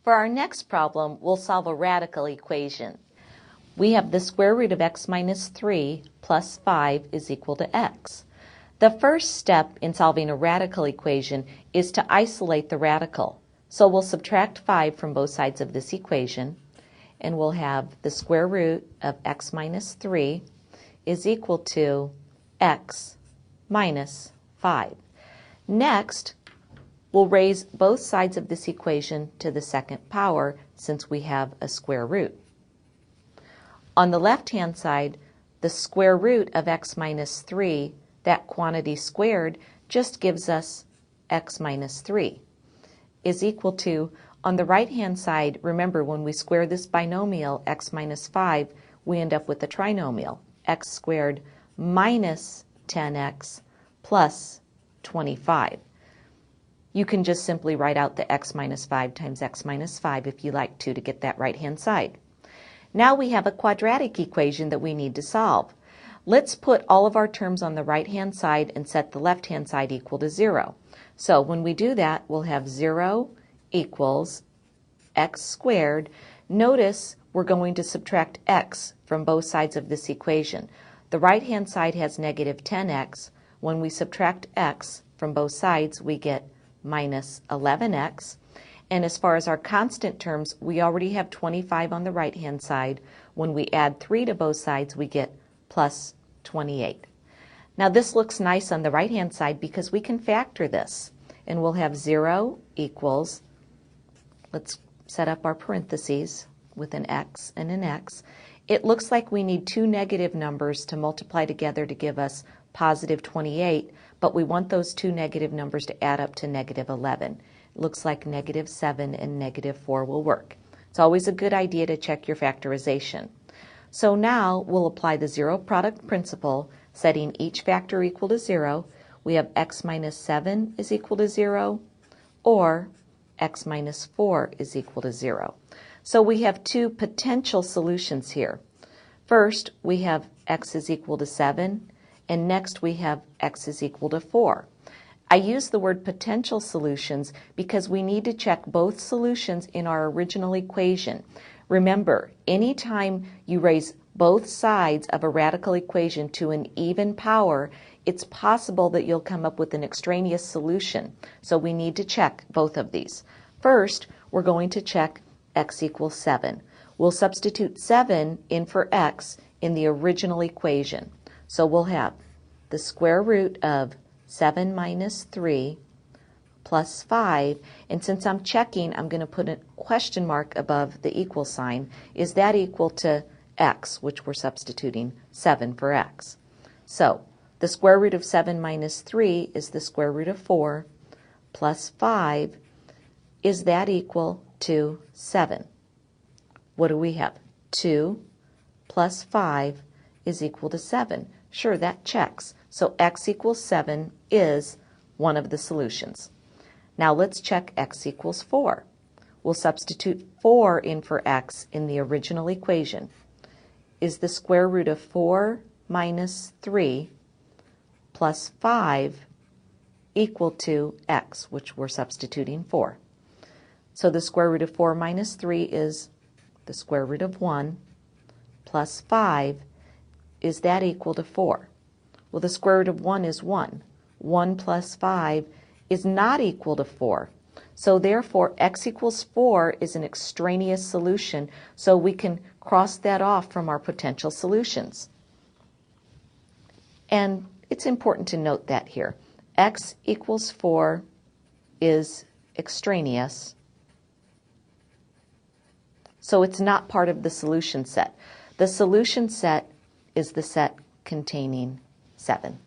For our next problem, we'll solve a radical equation. We have the square root of x minus 3 plus 5 is equal to x. The first step in solving a radical equation is to isolate the radical. So we'll subtract 5 from both sides of this equation, and we'll have the square root of x minus 3 is equal to x minus 5. Next, we'll raise both sides of this equation to the second power since we have a square root. On the left-hand side, the square root of x minus 3, that quantity squared, just gives us x minus 3, is equal to, on the right-hand side, remember when we square this binomial, x minus 5, we end up with a trinomial, x squared minus 10x plus 25. You can just simply write out the x minus 5 times x minus 5 if you like to get that right-hand side. Now we have a quadratic equation that we need to solve. Let's put all of our terms on the right-hand side and set the left-hand side equal to 0. So when we do that, we'll have 0 equals x squared. Notice we're going to subtract x from both sides of this equation. The right-hand side has negative 10x. When we subtract x from both sides, we get minus 11x. And as far as our constant terms, we already have 25 on the right-hand side. When we add 3 to both sides, we get plus 28. Now this looks nice on the right-hand side because we can factor this. And we'll have 0 equals, let's set up our parentheses with an x and an x. It looks like we need two negative numbers to multiply together to give us positive 28, but we want those two negative numbers to add up to negative 11. It looks like negative 7 and negative 4 will work. It's always a good idea to check your factorization. So now we'll apply the zero product principle, setting each factor equal to 0. We have x minus 7 is equal to 0, or x minus 4 is equal to 0. So we have two potential solutions here. First, we have x is equal to 7, and next we have x is equal to 4. I use the word potential solutions because we need to check both solutions in our original equation. Remember, anytime you raise both sides of a radical equation to an even power, it's possible that you'll come up with an extraneous solution. So we need to check both of these. First, we're going to check x equals 7. We'll substitute 7 in for x in the original equation. So we'll have the square root of 7 minus 3 plus 5, and since I'm checking, I'm going to put a question mark above the equal sign. Is that equal to x, which we're substituting 7 for x? So the square root of 7 minus 3 is the square root of 4 plus 5. Is that equal to 7? What do we have? 2 plus 5 is equal to 7. Sure, that checks. So x equals 7 is one of the solutions. Now let's check x equals 4. We'll substitute 4 in for x in the original equation. Is the square root of 4 minus 3 plus 5 equal to x, which we're substituting 4? So the square root of 4 minus 3 is the square root of 1 plus 5. Is that equal to 4? Well, the square root of 1 is 1. 1 plus 5 is not equal to 4. So therefore, x equals 4 is an extraneous solution, so we can cross that off from our potential solutions. And it's important to note that here. X equals 4 is extraneous, so it's not part of the solution set. The solution set is the set containing 7.